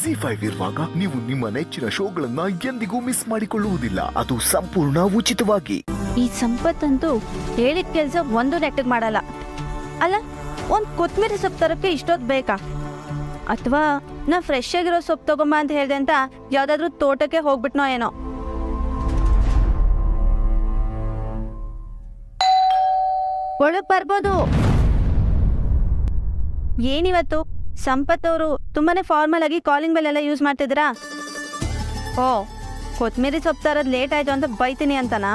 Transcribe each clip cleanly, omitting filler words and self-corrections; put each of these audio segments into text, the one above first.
ಜಿ5 ಇರುವಾಗ ನೀವು ನಿಮ್ಮ ನೆಚ್ಚಿನ ಶೋಗಳನ್ನ ಎಂದಿಗೂ ಮಿಸ್ ಮಾಡಿಕೊಳ್ಳುವುದಿಲ್ಲ. ಅದು ಸಂಪೂರ್ಣ ಉಚಿತವಾಗಿ. ಈ ಸಂಪತ್ತಂತೂ ಹೇಳಿದ ಕೆಲಸ ಒಂದು ನೆಟ್ಟಗೆ ಮಾಡಲ್ಲ. ಅಲ್ಲ, ಒಂದು ಕೊತ್ತಂಬರಿ ಸೊಪ್ಪು ತರಕ್ಕೆ ಇಷ್ಟೊತ್ತು ಬೇಕಾ? ಅಥವಾ ನಾ ಫ್ರೆಶ್ ಆಗಿರೋ ಸೊಪ್ಪು ತಗೊಂಬ ಅಂತ ಹೇಳ್ದೆ ಅಂತ ಯಾವ್ದಾದ್ರು ತೋಟಕ್ಕೆ ಹೋಗ್ಬಿಟ್ನೋ ಏನೋ. ಒಳಗ್ ಬರ್ಬೋದು. ಏನಿವತ್ತು ಸಂಪತ್ ಅವರು ತುಂಬಾನೇ ಫಾರ್ಮಲ್ ಆಗಿ ಕಾಲಿಂಗ್ ಬೆಲ್ ಎಲ್ಲ ಯೂಸ್ ಮಾಡ್ತಿದ್ದೀರಾ? ಓ, ಕೊತ್ತಂಬರಿ ಸೊಪ್ಪು ತರೋದು ಲೇಟ್ ಆಯ್ತು ಅಂತ ಬೈತೀನಿ ಅಂತನಾ?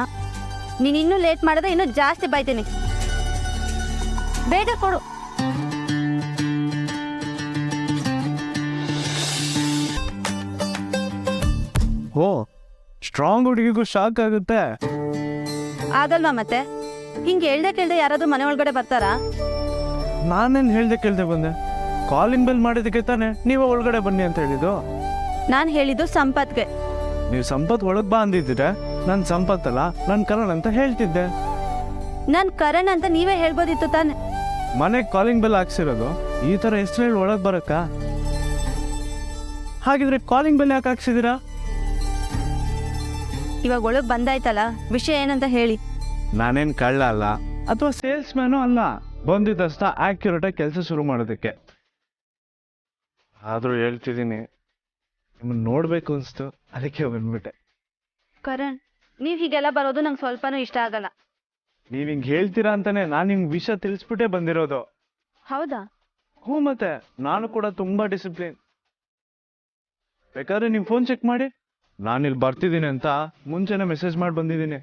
ನೀನು ಇನ್ನೂ ಲೇಟ್ ಮಾಡಿದ್ರೆ ಇನ್ನೂ ಜಾಸ್ತಿ ಬೈತೀನಿ. ಬೇಗ ಕೊಡು. ಓ, ಸ್ಟ್ರಾಂಗ್ ಹುಡುಗಿಗೂ ಶಾಕ್ ಆಗುತ್ತೆ. ಆಗಲ್ವಾ ಮತ್ತೆ? ಹಿಂಗೆ ಹೇಳ್ದೆ ಕೇಳ್ದೆ ಯಾರಾದ್ರೂ ಮನೆ ಒಳಗಡೆ ಬರ್ತಾರಾ? ನಾನೇನು ಹೇಳ್ದೆ ಕೇಳ್ದೆ ಬಂದೆ. ಕಾಲಿಂಗ್ ಬೆಲ್ ಮಾಡಿದಕ್ಕೆ ತಾನೆ ನೀವೇ ಒಳಗಡೆ ಬನ್ನಿ ಅಂತ ಹೇಳಿದ್ದು. ನಾನು ಹೇಳಿದ್ದು ಸಂಪತ್ಗೆ. ನೀವು ಸಂಪತ್ ಒಳಗೆ ಬಾ ಅಂದಿದ್ದೀರಾ. ನಾನು ಸಂಪತ್ ಅಲ್ಲ, ನಾನು ಕರಣ್ ಅಂತ ಹೇಳ್ತಿದ್ದೆ. ನಾನು ಕರಣ್ ಅಂತ ನೀವೇ ಹೇಳ್ಬೋದಿತ್ತು ತಾನೆ. ಮನೆಗೆ ಕಾಲಿಂಗ್ ಬೆಲ್ ಹಾಕ್ಸಿರೋದು ಈ ಥರ ಹೆಸರು ಹೇಳಿ ಒಳಗೆ ಬರಕ್ಕ? ಹಾಗಿದ್ರೆ ಕಾಲಿಂಗ್ ಬೆಲ್ ಯಾಕೆ ಹಾಕ್ಸಿದ್ದೀರಾ? ಇವಾಗ ಒಳಗೆ ಬಂದಾಯ್ತಲ್ಲ, ವಿಷಯ ಏನಂತ ಹೇಳಿ. ನಾನೇನು ಕಳ್ಳ ಅಲ್ಲ ಅಥವಾ ಸೇಲ್ಸ್ ಮ್ಯಾನು ಅಲ್ಲ. ಬಂದಿದ್ದಷ್ಟ ಆಕ್ಯುರೇಟಾಗಿ ಕೆಲಸ ಶುರು ಮಾಡೋದಕ್ಕೆ. ಆದರೂ ಹೇಳ್ತಿದ್ದೀನಿ, ನಿಮ್ಮನ್ನು ನೋಡಬೇಕು ಅನಿಸ್ತು, ಅದಕ್ಕೆ ಬಂದ್ಬಿಟ್ಟೆ. ಕರಣ್, ನೀವು ಹೀಗೆಲ್ಲ ಬರೋದು ನಂಗೆ ಸ್ವಲ್ಪನೂ ಇಷ್ಟ ಆಗಲ್ಲ. ನೀವು ಹಿಂಗೆ ಹೇಳ್ತೀರಾ ಅಂತಾನೆ ನಾನು ನಿಮ್ಗೆ ವಿಷಯ ತಿಳಿಸ್ಬಿಟ್ಟೆ ಬಂದಿರೋದು. ಹೌದಾ? ಹ್ಞೂ, ಮತ್ತೆ ನಾನು ಕೂಡ ತುಂಬ ಡಿಸಿಪ್ಲಿನ್. ಬೇಕಾದ್ರೆ ನೀವು ಫೋನ್ ಚೆಕ್ ಮಾಡಿ. ನಾನಿಲ್ಲಿ ಬರ್ತಿದ್ದೀನಿ ಅಂತ ಮುಂಚೆನೇ ಮೆಸೇಜ್ ಮಾಡಿ ಬಂದಿದ್ದೀನಿ.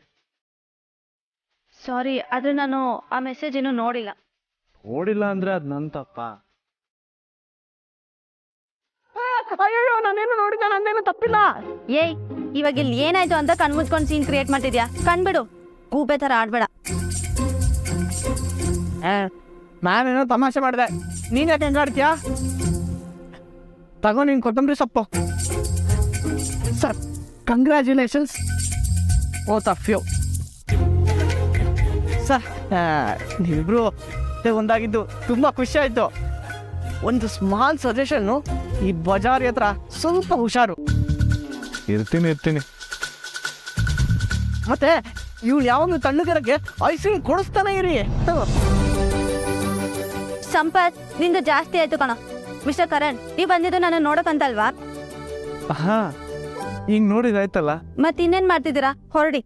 ಸಾರಿ, ಆದ್ರೆ ನಾನು ಆ ಮೆಸೇಜ್ ಇನ್ನೂ ನೋಡಿಲ್ಲ. ನೋಡಿಲ್ಲ ಅಂದ್ರೆ ಅದು ನನ್ನ ತಪ್ಪ. ಅಯ್ಯೋ, ನಾನೇನು ನೋಡಿದ, ನಂದೇನು ತಪ್ಪಿಲ್ಲ. ಏಯ್, ಇವಾಗ ಇಲ್ಲಿ ಏನಾಯ್ತು ಅಂತ ಕಣ್ಮುಚ್ಕೊಂಡು ಸೀನ್ ಕ್ರಿಯೇಟ್ ಮಾಡ್ತಿದ್ಯಾ? ಕಣ್ಬಿಡು, ಗೂಬೆ ಥರ ಆಡ್ಬೇಡ. ನಾನೇನೋ ತಮಾಷೆ ಮಾಡಿದೆ, ನೀನ್ ಯಾಕೆ ಹೆಂಗಾಡ್ತೀಯಾ? ತಗೋ ನೀನ್ ಕೊತ್ತಂಬರಿ ಸೊಪ್ಪು. Sir, congratulations, both of you. Sir, ನೀವಿಬ್ರು ಒಂದಾಗಿದ್ದು ತುಂಬ ಖುಷಿ ಆಯಿತು. ಒಂದು ಸ್ಮಾಲ್ ಸಜೆಷನ್ನು, ಈ ಬಜಾರಿ ಹತ್ರ ಸ್ವಲ್ಪ ಹುಷಾರು. ಇರ್ತೀನಿ. ಮತ್ತೆ ಇವ್ಳು ಯಾವಾಗಲೂ ತಣ್ಣಗಿರಕ್ಕೆ ಐಸಿಂಗ್ ಕೊಡಿಸ್ತಾನೆ ಇರಿ. ಸಂಪತ್, ನಿಂದು ಜಾಸ್ತಿ ಆಯ್ತು ಕಣ. ಮಿಸ್ಟರ್ ಕರಣ್, ನೀವು ಬಂದಿದ್ದು ನನ್ನ ನೋಡಕ್ಕಂತಲ್ವಾ? ಹಾ, ಈಗ ನೋಡಿದಾಯ್ತಲ್ಲ. ಮತ್ತಿನ್ನೇನು ಮಾಡ್ತಿದ್ದೀರಾ? ಹೊರಡಿ.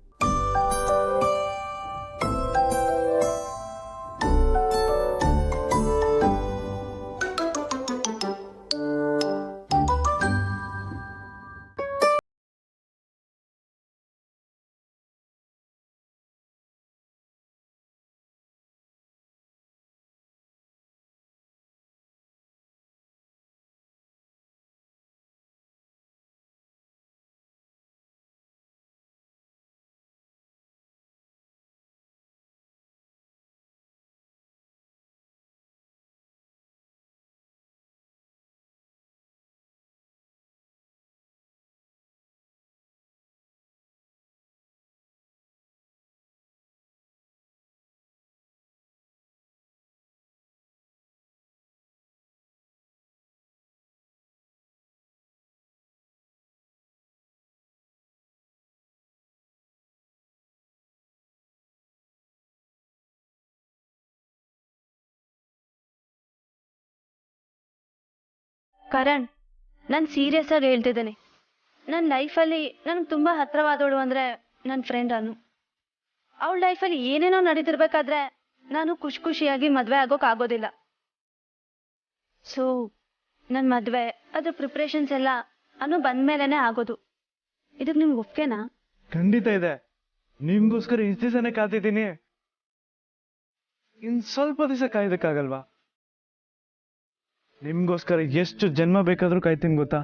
ಕರಣ್, ನಾನು ಸೀರಿಯಸ್ ಆಗಿ ಹೇಳ್ತಿದ್ದೇನೆ. ನನ್ನ ಲೈಫಲ್ಲಿ ನನಗೆ ತುಂಬ ಹತ್ರವಾದವಳು ಅಂದರೆ ನನ್ನ ಫ್ರೆಂಡ್ ಅನು. ಅವಳ ಲೈಫಲ್ಲಿ ಏನೇನೋ ನಡೀತಿರ್ಬೇಕಾದ್ರೆ ನಾನು ಖುಷಿಯಾಗಿ ಮದುವೆ ಆಗೋಕ್ಕಾಗೋದಿಲ್ಲ. ಸೊ ನನ್ನ ಮದುವೆ, ಅದ್ರ ಪ್ರಿಪ್ರೇಷನ್ಸ್ ಎಲ್ಲ ಅನು ಬಂದಮೇಲೆ ಆಗೋದು. ಇದಕ್ಕೆ ನಿಮ್ಗೆ ಒಪ್ಕೆನಾ? ಖಂಡಿತ ಇದೆ. ನಿಮ್ಗೋಸ್ಕರ ಇಷ್ಟು ದಿವಸನೇ ಕಾತಿದ್ದೀನಿ. ಇನ್ನು ಸ್ವಲ್ಪ ದಿವಸ ಕಾಯ್ದಕ್ಕಾಗಲ್ವಾ? ನಿಮ್ಗೋಸ್ಕರ ಎಷ್ಟು ಜನ್ಮ ಬೇಕಾದ್ರೂ ಕಾಯ್ತೀನಿ ಗೊತ್ತಾ?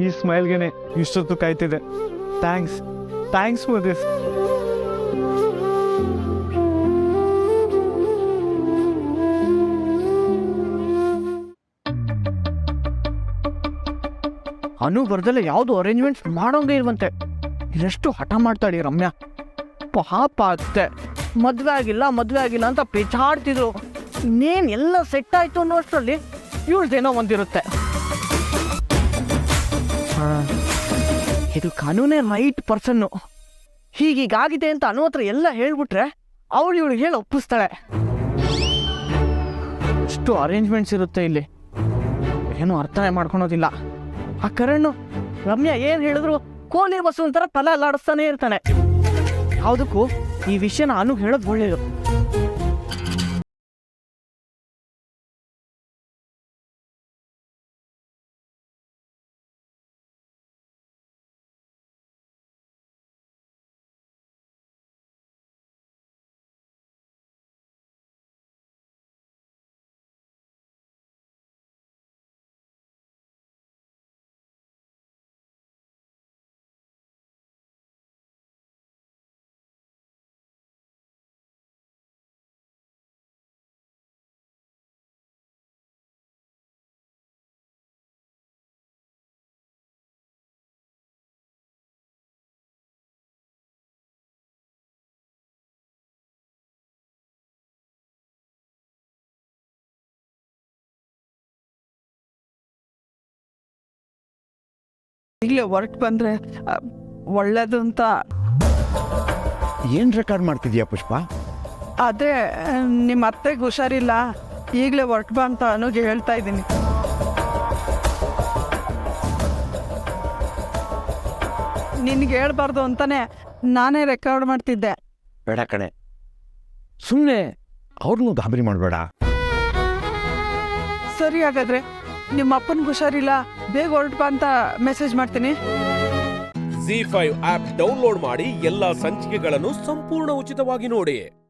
ಈ ಸ್ಮೈಲ್ಗೆನೆ ಇಷ್ಟೊತ್ತು ಕಾಯ್ತಿದೆ. Thanks for this. ಅನು ಬರ್ದಲ್ಲ ಯಾವುದು ಅರೇಂಜ್ಮೆಂಟ್ಸ್ ಮಾಡೋಂಗೆ ಇರುವಂತೆ. ಎಷ್ಟು ಹಠ ಮಾಡ್ತಾಳೆ ಈ ರಮ್ಯಾ. ಪಾಪ ಅತ್ತೆ, ಮದ್ವೆ ಆಗಿಲ್ಲ ಅಂತ ಪೇಚಾಡ್ತಿದ್ರು. ಇನ್ನೇನು ಎಲ್ಲ ಸೆಟ್ ಆಯ್ತು ಅನ್ನೋಷ್ಟರಲ್ಲಿ ಇವಳ್ದೇನೋ ಒಂದಿರುತ್ತೆ. ಇದು ಕಾನೂನೇ ರೈಟ್ ಪರ್ಸನ್ನು. ಹೀಗಾಗಿದೆ ಅಂತ ಅನು ಹತ್ರ ಎಲ್ಲ ಹೇಳ್ಬಿಟ್ರೆ ಅವಳು ಇವಳಿಗೆ ಹೇಳಿ ಒಪ್ಪಿಸ್ತಾಳೆ. ಎಷ್ಟು ಅರೇಂಜ್ಮೆಂಟ್ಸ್ ಇರುತ್ತೆ ಇಲ್ಲಿ, ಏನೂ ಅರ್ಥನೇ ಮಾಡ್ಕೊಳೋದಿಲ್ಲ. ಆ ಕರಣ್ ರಮ್ಯಾ ಏನು ಹೇಳಿದ್ರು ಕೋಲಿ ಬಸ್ಸು ಒಂಥರ ತಲೆ ಅಲ್ಲಾಡಿಸ್ತಾನೆ ಇರ್ತಾನೆ. ಯಾವುದಕ್ಕೂ ಈ ವಿಷಯನ ಅನು ಹೇಳೋದು ಒಳ್ಳೆಯದು. ಈಗಲೇ ಹೊರಟು ಬಂದರೆ ಒಳ್ಳೇದು ಅಂತ. ಏನು ರೆಕಾರ್ಡ್ ಮಾಡ್ತಿದ್ಯಾ ಪುಷ್ಪ? ಅದೇ ನಿಮ್ಮ ಅತ್ತೆಗೆ ಹುಷಾರಿಲ್ಲ, ಈಗಲೇ ಹೊರಟು ಬಾ ಅಂತ ಅನುಗೆ ಹೇಳ್ತಾ ಇದ್ದೀನಿ. ನಿನಗೆ ಹೇಳ್ಬಾರ್ದು ಅಂತಾನೆ ನಾನೇ ರೆಕಾರ್ಡ್ ಮಾಡ್ತಿದ್ದೆ. ಬೇಡ ಕಣೆ, ಸುಮ್ಮನೆ ಅವ್ರನ್ನೂ ಗಾಬರಿ ಮಾಡಬೇಡ. ಸರಿ, ಹಾಗಾದ್ರೆ ನಿಮ್ಮ ಅಪ್ಪನಿಗೆ ಹುಷಾರಿಲ್ಲ, ಬೇಗ ಹೊರಟು ಬಾ ಅಂತ ಮೆಸೇಜ್ ಮಾಡ್ತೀನಿ. ZEE5 ಆಪ್ ಡೌನ್ಲೋಡ್ ಮಾಡಿ ಎಲ್ಲಾ ಸಂಚಿಕೆಗಳನ್ನು ಸಂಪೂರ್ಣ ಉಚಿತವಾಗಿ ನೋಡಿ.